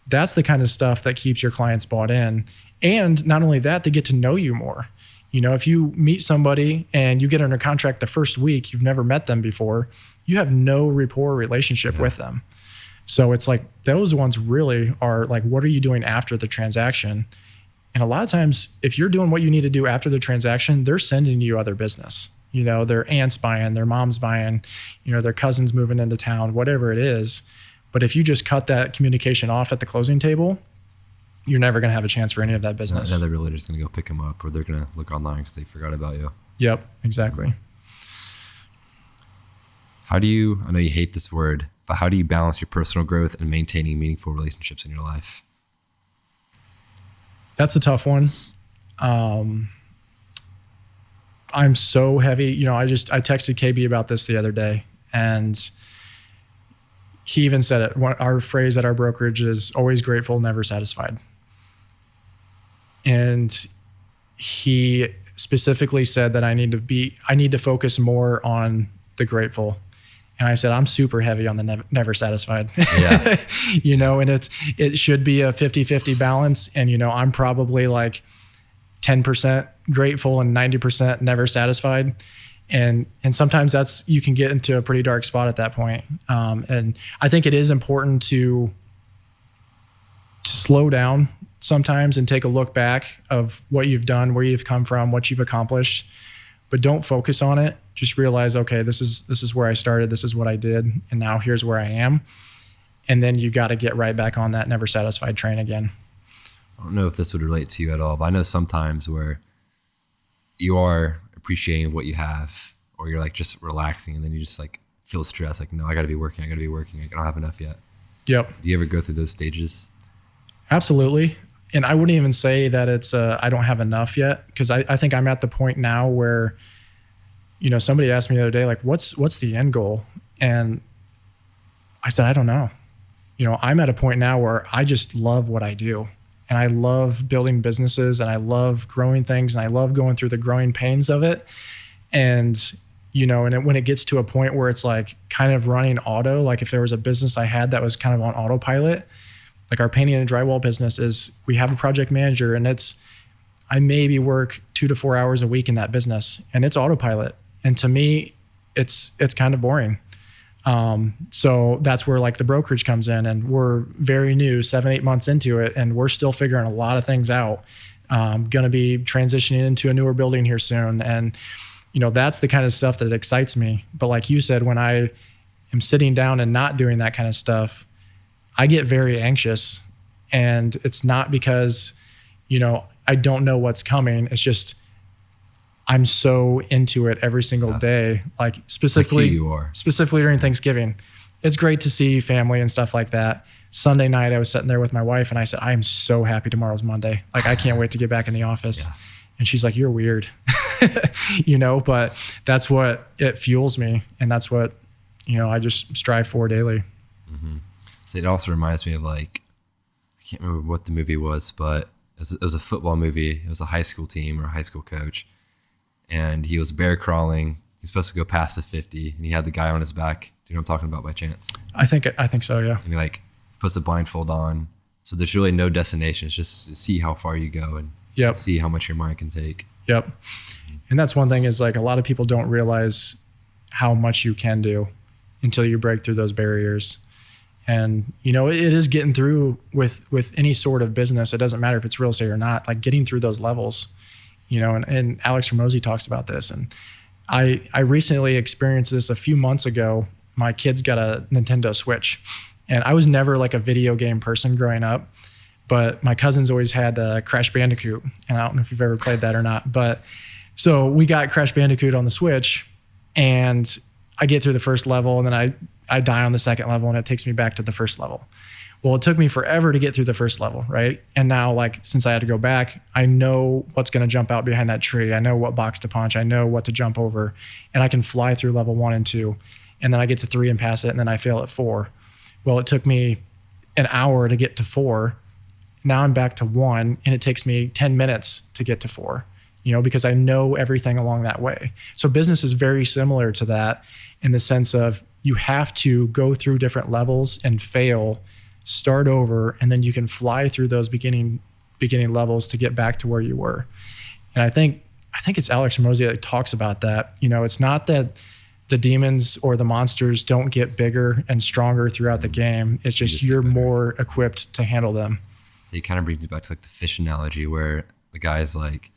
That's the kind of stuff that keeps your clients bought in. And not only that, they get to know you more. If you meet somebody and you get under contract the first week, you've never met them before, you have no rapport relationship with them. So it's like those ones really are like, what are you doing after the transaction? And a lot of times, if you're doing what you need to do after the transaction, they're sending you other business. Their aunt's buying, their mom's buying, their cousin's moving into town, whatever it is. But if you just cut that communication off at the closing table, you're never going to have a chance for any of that business. Another realtor's going to go pick them up, or they're going to look online because they forgot about you. Yep, exactly. I know you hate this word, but how do you balance your personal growth and maintaining meaningful relationships in your life? That's a tough one. I'm so heavy. I texted KB about this the other day, and he even said it. Our phrase at our brokerage is always grateful, never satisfied. And he specifically said that I need to focus more on the grateful. And I said, I'm super heavy on the never satisfied. Yeah. And it should be a 50-50 balance. And, I'm probably like 10% grateful and 90% never satisfied. And sometimes you can get into a pretty dark spot at that point. And I think it is important to slow down sometimes and take a look back of what you've done, where you've come from, what you've accomplished, but don't focus on it. Just realize, okay, this is where I started. This is what I did. And now here's where I am. And then you got to get right back on that never satisfied train again. I don't know if this would relate to you at all, but I know sometimes where you are appreciating what you have, or you're like just relaxing, and then you just like feel stressed. Like, no, I got to be working. I don't have enough yet. Yep. Do you ever go through those stages? Absolutely. And I wouldn't even say that it's I don't have enough yet, because I think I'm at the point now where, somebody asked me the other day, like, what's the end goal? And I said, I don't know. I'm at a point now where I just love what I do. And I love building businesses, and I love growing things, and I love going through the growing pains of it. And And when it gets to a point where it's like kind of running auto, like if there was a business I had that was kind of on autopilot, like our painting and drywall business is, we have a project manager, and I maybe work 2 to 4 hours a week in that business, and it's autopilot. And to me, it's kind of boring. So that's where like the brokerage comes in, and we're very new, 7-8 months into it, and we're still figuring a lot of things out. Going to be transitioning into a newer building here soon. And, that's the kind of stuff that excites me. But like you said, when I am sitting down and not doing that kind of stuff, I get very anxious. And it's not because, I don't know what's coming. It's just, I'm so into it every single day. Like specifically during Thanksgiving, it's great to see family and stuff like that. Sunday night, I was sitting there with my wife, and I said, I am so happy tomorrow's Monday. Like, I can't wait to get back in the office. Yeah. And she's like, you're weird, but that's what it fuels me. And that's what, I just strive for daily. Mm-hmm. So it also reminds me of like, I can't remember what the movie was, but it was a football movie. It was a high school team or a high school coach. And he was bear crawling. He's supposed to go past the 50, and he had the guy on his back. Do you know what I'm talking about by chance? I think so, yeah. And he like puts the blindfold on. So there's really no destination. It's just to see how far you go and see how much your mind can take. Yep. And that's one thing is like a lot of people don't realize how much you can do until you break through those barriers. And, it is getting through with any sort of business. It doesn't matter if it's real estate or not, like getting through those levels, and Alex Hormozi talks about this. And I recently experienced this a few months ago. My kids got a Nintendo Switch, and I was never like a video game person growing up, but my cousins always had Crash Bandicoot. And I don't know if you've ever played that or not, but so we got Crash Bandicoot on the Switch, and I get through the first level, and then I die on the second level, and it takes me back to the first level. Well, it took me forever to get through the first level, right? And now, like, since I had to go back, I know what's going to jump out behind that tree. I know what box to punch. I know what to jump over, and I can fly through level 1 and 2. And then I get to 3 and pass it, and then I fail at 4. Well, it took me an hour to get to 4. Now I'm back to 1, and it takes me 10 minutes to get to 4, because I know everything along that way. So business is very similar to that in the sense of you have to go through different levels and fail, start over, and then you can fly through those beginning levels to get back to where you were. And I think it's Alex Hormozi that talks about that. It's not that the demons or the monsters don't get bigger and stronger throughout the game. It's just you're more equipped to handle them. So you kind of brings me back to like the fish analogy where the guy's like,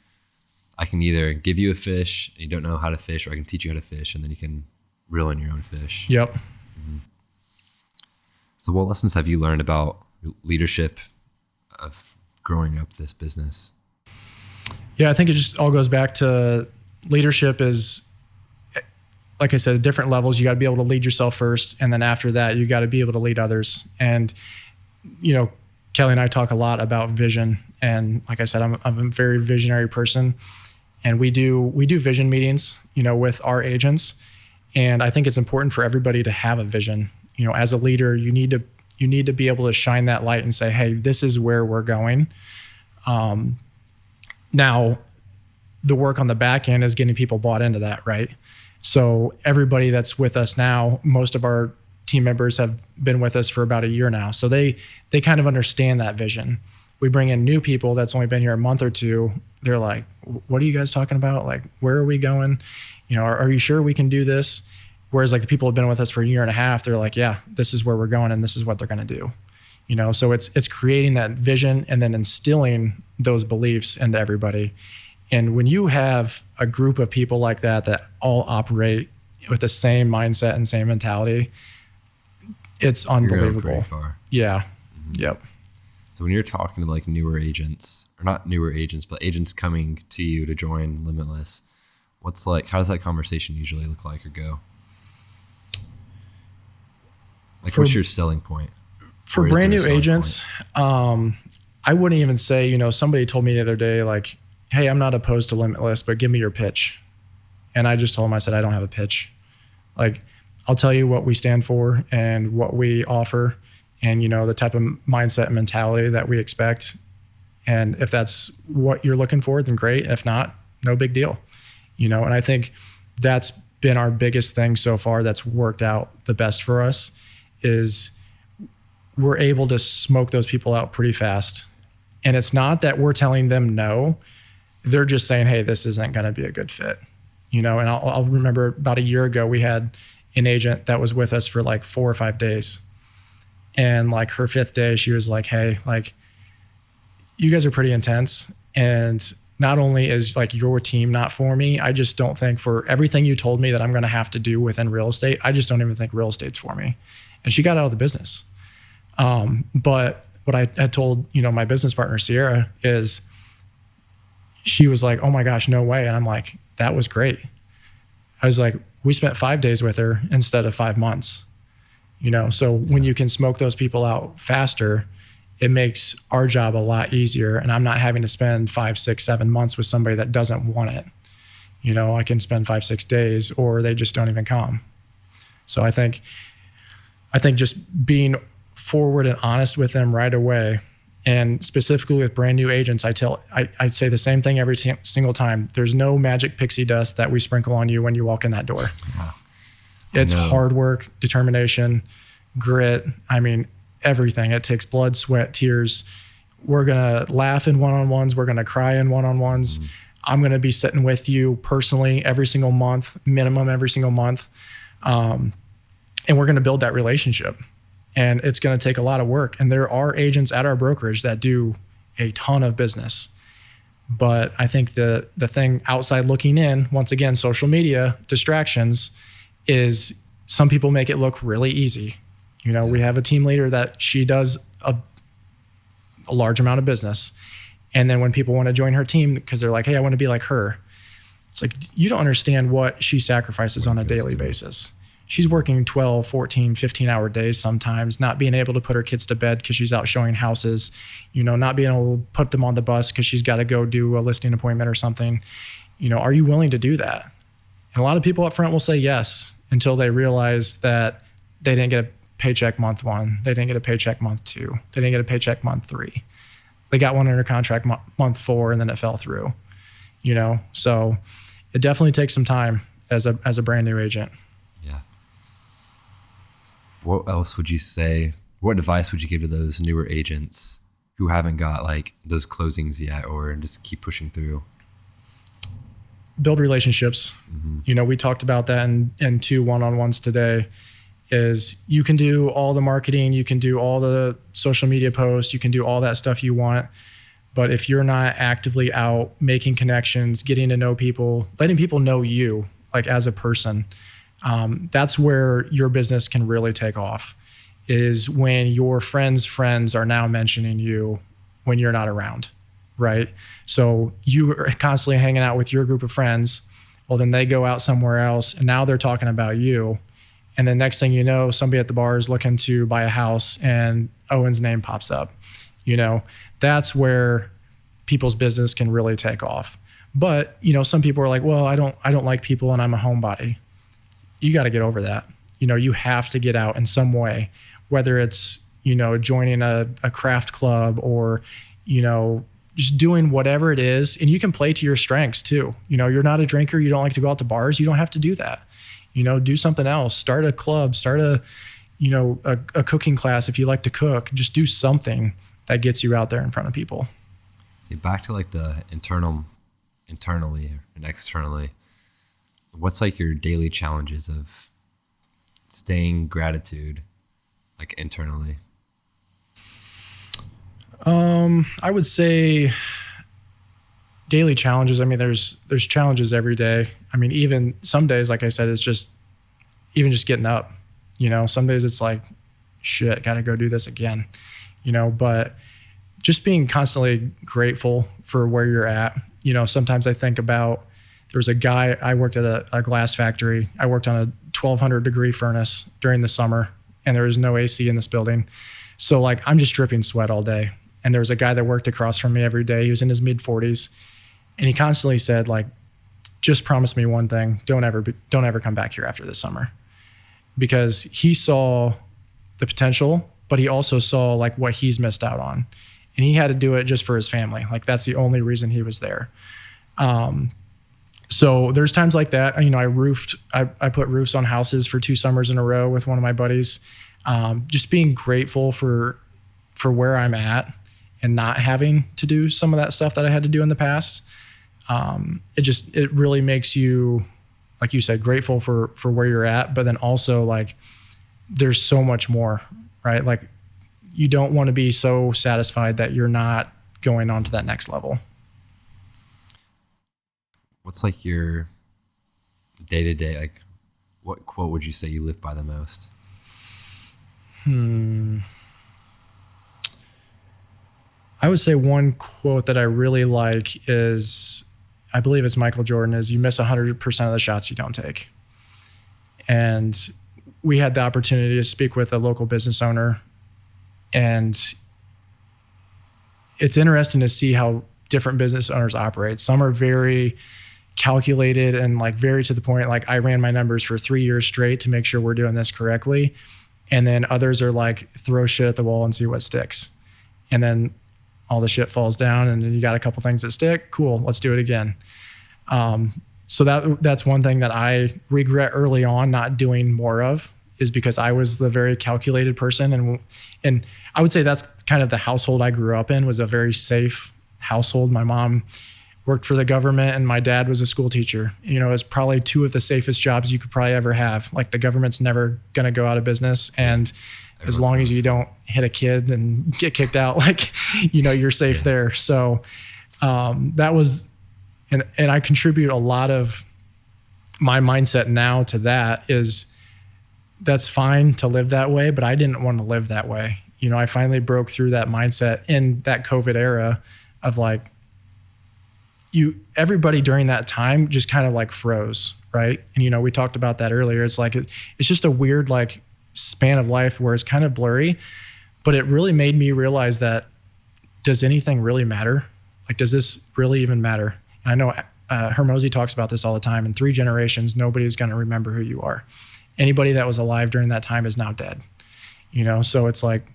I can either give you a fish and you don't know how to fish, or I can teach you how to fish, and then you can reel in your own fish. Yep. Mm-hmm. So what lessons have you learned about leadership of growing up this business? Yeah, I think it just all goes back to leadership is, like I said, at different levels. You got to be able to lead yourself first. And then after that, you got to be able to lead others. And, Kelly and I talk a lot about vision. And like I said, I'm a very visionary person. And we do vision meetings, with our agents. And I think it's important for everybody to have a vision. As a leader, you need to be able to shine that light and say, hey, this is where we're going. Now, the work on the back end is getting people bought into that, right? So everybody that's with us now, most of our team members have been with us for about a year now. So they kind of understand that vision. We bring in new people that's only been here a month or two. They're like, what are you guys talking about? Like, where are we going? Are you sure we can do this? Whereas like the people who have been with us for a year and a half, they're like, yeah, this is where we're going and this is what they're going to do. So it's creating that vision and then instilling those beliefs into everybody. And when you have a group of people like that all operate with the same mindset and same mentality, it's unbelievable. You're going pretty far. Yeah. Mm-hmm. Yep. So when you're talking to like newer agents, or not newer agents, but agents coming to you to join Limitless, how does that conversation usually look like or go? Like, what's your selling point? For brand new agents, I wouldn't even say, somebody told me the other day, like, hey, I'm not opposed to Limitless, but give me your pitch. And I just told him, I said, I don't have a pitch. Like, I'll tell you what we stand for and what we offer and, the type of mindset and mentality that we expect. And if that's what you're looking for, then great. If not, no big deal. And I think that's been our biggest thing so far that's worked out the best for us is we're able to smoke those people out pretty fast. And it's not that we're telling them no, they're just saying, hey, this isn't going to be a good fit. And I'll remember about a year ago, we had an agent that was with us for like 4 or 5 days. And like her 5th day, she was like, hey, like, you guys are pretty intense. And not only is like your team not for me, I just don't think for everything you told me that I'm going to have to do within real estate, I just don't even think real estate's for me. And she got out of the business. But what I had told, my business partner, Sierra, is she was like, oh my gosh, no way. And I'm like, that was great. I was like, we spent 5 days with her instead of 5 months, so when you can smoke those people out faster, it makes our job a lot easier. And I'm not having to spend 5, 6, 7 months with somebody that doesn't want it. I can spend 5, 6 days, or they just don't even come. So I think just being forward and honest with them right away, and specifically with brand new agents, I say the same thing every single time. There's no magic pixie dust that we sprinkle on you when you walk in that door. Yeah. It's hard work, determination, grit. I mean, everything. It takes blood, sweat, tears. We're going to laugh in one-on-ones. We're going to cry in one-on-ones. Mm-hmm. I'm going to be sitting with you personally every single month, minimum every single month. And we're going to build that relationship. And it's going to take a lot of work. And there are agents at our brokerage that do a ton of business. But I think the thing outside looking in, once again, social media distractions, is some people make it look really easy. We have a team leader that she does a large amount of business. And then when people want to join her team because they're like, hey, I want to be like her. It's like, you don't understand what she sacrifices on a daily basis. She's working 12, 14, 15-hour days sometimes, not being able to put her kids to bed because she's out showing houses, not being able to put them on the bus because she's got to go do a listing appointment or something. Are you willing to do that? And a lot of people up front will say yes until they realize that they didn't get a paycheck month 1. They didn't get a paycheck month 2. They didn't get a paycheck month 3. They got one under contract month 4, and then it fell through, So it definitely takes some time as a brand new agent. Yeah. What else would you say? What advice would you give to those newer agents who haven't got like those closings yet, or just keep pushing through? Build relationships. Mm-hmm. We talked about that in 2 one-on-ones today. Is you can do all the marketing, you can do all the social media posts, you can do all that stuff you want. But if you're not actively out making connections, getting to know people, letting people know you like as a person, that's where your business can really take off, is when your friends' friends are now mentioning you when you're not around, right? So you are constantly hanging out with your group of friends. Well, then they go out somewhere else and now they're talking about you. And then next thing you know, somebody at the bar is looking to buy a house and Owen's name pops up. That's where people's business can really take off. But, some people are like, well, I don't like people and I'm a homebody. You got to get over that. You have to get out in some way, whether it's, joining a craft club or, just doing whatever it is. And you can play to your strengths too. You're not a drinker. You don't like to go out to bars. You don't have to do that. Do something else, start a club, start a cooking class. If you like to cook, just do something that gets you out there in front of people. See, back to like the internally and externally, what's like your daily challenges of staying gratitude, like internally? I would say daily challenges. I mean, there's challenges every day. I mean, even some days, like I said, it's just getting up. Some days it's like, shit, got to go do this again. But just being constantly grateful for where you're at. Sometimes I think about, there was a guy, I worked at a glass factory. I worked on a 1,200 degree furnace during the summer, and there was no AC in this building. So like, I'm just dripping sweat all day. And there was a guy that worked across from me every day. He was in his mid 40s. And he constantly said, like, just promise me one thing. Don't ever come back here after this summer. Because he saw the potential, but he also saw like what he's missed out on. And he had to do it just for his family. Like, that's the only reason he was there. So there's times like that. You know, I put roofs on houses for 2 summers in a row with one of my buddies. Just being grateful for where I'm at and not having to do some of that stuff that I had to do in the past. It really makes you, like you said, grateful for where you're at, but then also like there's so much more, right? Like you don't want to be so satisfied that you're not going on to that next level. What's like your day-to-day, like what quote would you say you live by the most? I would say one quote that I really like is, I believe it's Michael Jordan, is you miss 100% of the shots you don't take. And we had the opportunity to speak with a local business owner, and it's interesting to see how different business owners operate. Some are very calculated and like very to the point. Like I ran my numbers for 3 years straight to make sure we're doing this correctly. And then others are like, throw shit at the wall and see what sticks. And then all the shit falls down and then you got a couple things that stick. Cool. Let's do it again. So that's one thing that I regret early on not doing more of, is because I was the very calculated person. And I would say that's kind of the household I grew up in, was a very safe household. My mom worked for the government and my dad was a school teacher. You know, it's probably 2 of the safest jobs you could probably ever have. Like the government's never going to go out of business. And as long as you don't hit a kid and get kicked out, like, you know, you're safe there. So that was, and I contribute a lot of my mindset now to that. Is that's fine to live that way, but I didn't want to live that way. You know, I finally broke through that mindset in that COVID era of like, everybody during that time just kind of like froze, right? And, you know, we talked about that earlier. It's like, it's just a weird like span of life where it's kind of blurry, but it really made me realize that, does anything really matter? Like, does this really even matter? And I know Hermosi talks about this all the time. In 3 generations, nobody's going to remember who you are. Anybody that was alive during that time is now dead, you know? So it's like,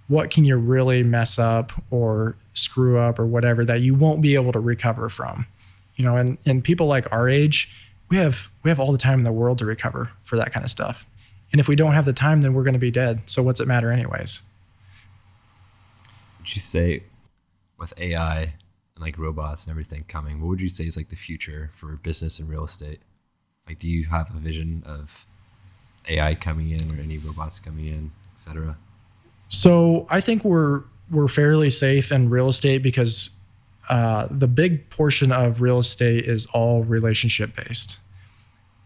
what can you really mess up or screw up or whatever that you won't be able to recover from, you know? And people like our age, we have all the time in the world to recover for that kind of stuff. And if we don't have the time, then we're going to be dead. So what's it matter anyways? Would you say with AI and like robots and everything coming, what would you say is like the future for business and real estate? Like, do you have a vision of AI coming in or any robots coming in, et cetera? So I think we're fairly safe in real estate because the big portion of real estate is all relationship based.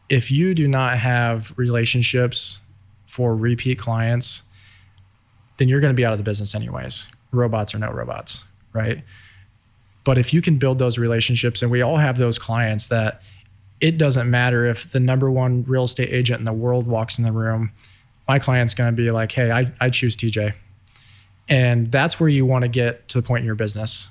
If you do not have relationships for repeat clients, then you're going to be out of the business anyways, robots or no robots, right? But if you can build those relationships, and we all have those clients that it doesn't matter if the number 1 real estate agent in the world walks in the room, my client's going to be like, hey, I choose TJ. And that's where you want to get to the point in your business.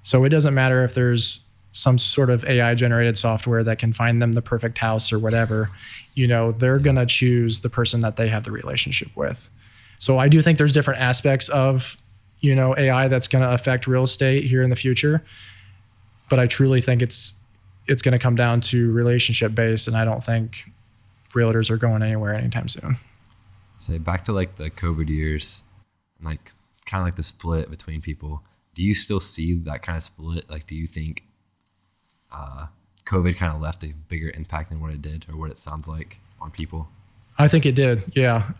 So it doesn't matter if there's some sort of AI generated software that can find them the perfect house or whatever, you know, they're going to choose the person that they have the relationship with. So I do think there's different aspects of, you know, AI that's going to affect real estate here in the future. But I truly think it's going to come down to relationship based. And I don't think realtors are going anywhere anytime soon. Say back to like the COVID years, and like kind of like the split between people. Do you still see that kind of split? Like, do you think COVID kind of left a bigger impact than what it did, or what it sounds like on people? I think it did. Yeah.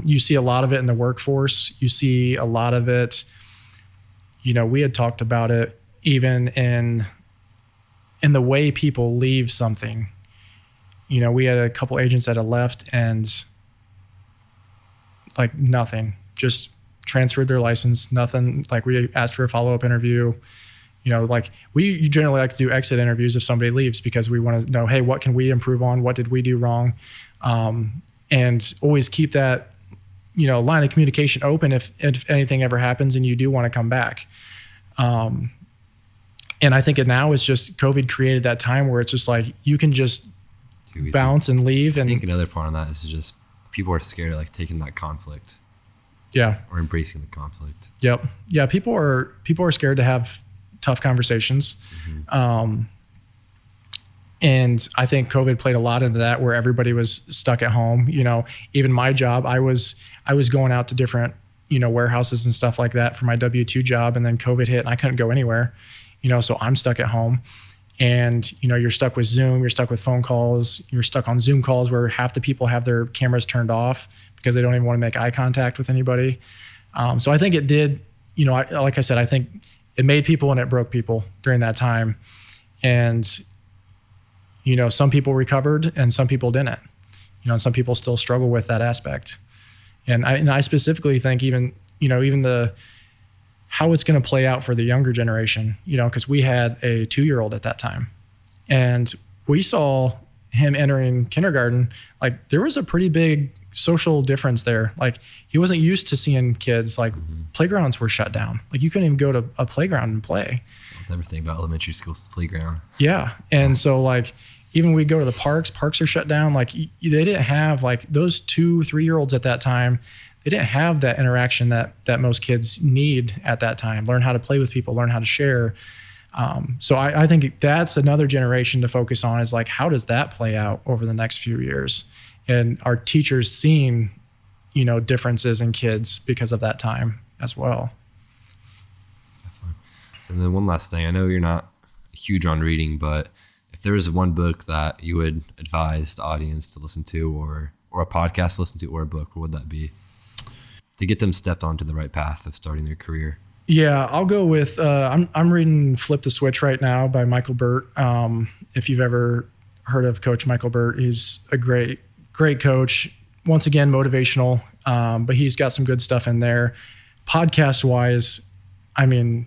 You see a lot of it in the workforce. You see a lot of it, you know, we had talked about it even in the way people leave something. You know, we had a couple agents that had left and like nothing, just transferred their license, nothing. Like we asked for a follow-up interview, you know, like we generally like to do exit interviews if somebody leaves because we want to know, hey, what can we improve on? What did we do wrong? And always keep that, you know, line of communication open if anything ever happens and you do want to come back. And I think it now is just COVID created that time where it's just like, you can just bounce and leave. I think another part on that is just people are scared of like taking that conflict. Yeah. Or embracing the conflict. Yep. Yeah. People are scared to have tough conversations. Mm-hmm. And I think COVID played a lot into that, where everybody was stuck at home. Even my job, I was going out to different, warehouses and stuff like that for my W-2 job. And then COVID hit and I couldn't go anywhere, so I'm stuck at home. And, you're stuck with Zoom, you're stuck with phone calls, you're stuck on Zoom calls where half the people have their cameras turned off because they don't even want to make eye contact with anybody. So I think it did, like I said, I think it made people and it broke people during that time. And, some people recovered and some people didn't, and some people still struggle with that aspect. And I specifically think even how it's going to play out for the younger generation, because we had a 2-year-old at that time and we saw him entering kindergarten. Like there was a pretty big social difference there. Like he wasn't used to seeing kids, like playgrounds were shut down. Like you couldn't even go to a playground and play. That's everything about elementary school's playground. Yeah. And so like, even we go to the parks are shut down. Like they didn't have like those 2-3-year-olds at that time. They didn't have that interaction that most kids need at that time. Learn how to play with people, learn how to share. So I think that's another generation to focus on, is like, how does that play out over the next few years? And are teachers seeing, differences in kids because of that time as well? Definitely. So then one last thing, I know you're not huge on reading, but if there was one book that you would advise the audience to listen to, or a podcast to listen to, or a book, what would that be to get them stepped onto the right path of starting their career? Yeah, I'll go with, I'm reading Flip the Switch right now by Michael Burt. If you've ever heard of Coach Michael Burt, he's a great coach. Once again, motivational, but he's got some good stuff in there. Podcast wise, I mean,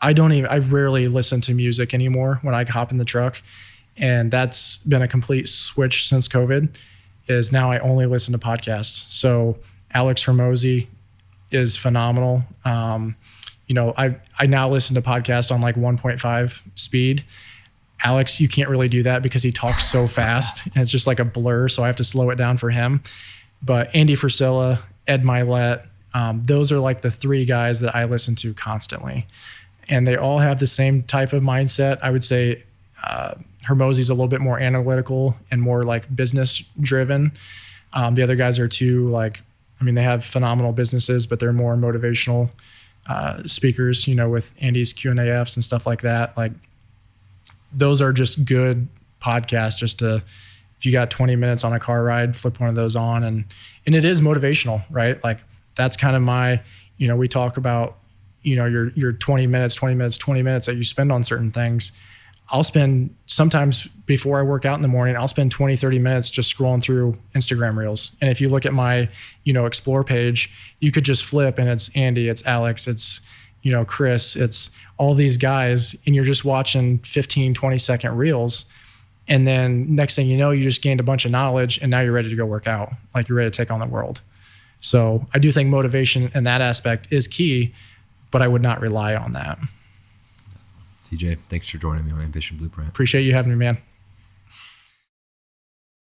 I rarely listen to music anymore when I hop in the truck. And that's been a complete switch since COVID, is now I only listen to podcasts. So Alex Hormozy is phenomenal. I now listen to podcasts on like 1.5 speed. Alex, you can't really do that because he talks so fast and it's just like a blur. So I have to slow it down for him. But Andy Frisella, Ed Milet, those are like the 3 guys that I listen to constantly. And they all have the same type of mindset. I would say Hormozy's a little bit more analytical and more like business driven. The other guys are they have phenomenal businesses, but they're more motivational speakers, with Andy's Q&AFs and stuff like that. Like those are just good podcasts if you got 20 minutes on a car ride, flip one of those on. And it is motivational, right? Like that's kind of my, we talk about, your 20 minutes that you spend on certain things. I'll spend sometimes before I work out in the morning, I'll spend 20, 30 minutes just scrolling through Instagram reels. And if you look at my, explore page, you could just flip and it's Andy, it's Alex, it's, Chris, it's all these guys. And you're just watching 15, 20-second reels. And then next thing you know, you just gained a bunch of knowledge and now you're ready to go work out. Like you're ready to take on the world. So I do think motivation in that aspect is key, but I would not rely on that. TJ, thanks for joining me on Ambition Blueprint. Appreciate you having me, man.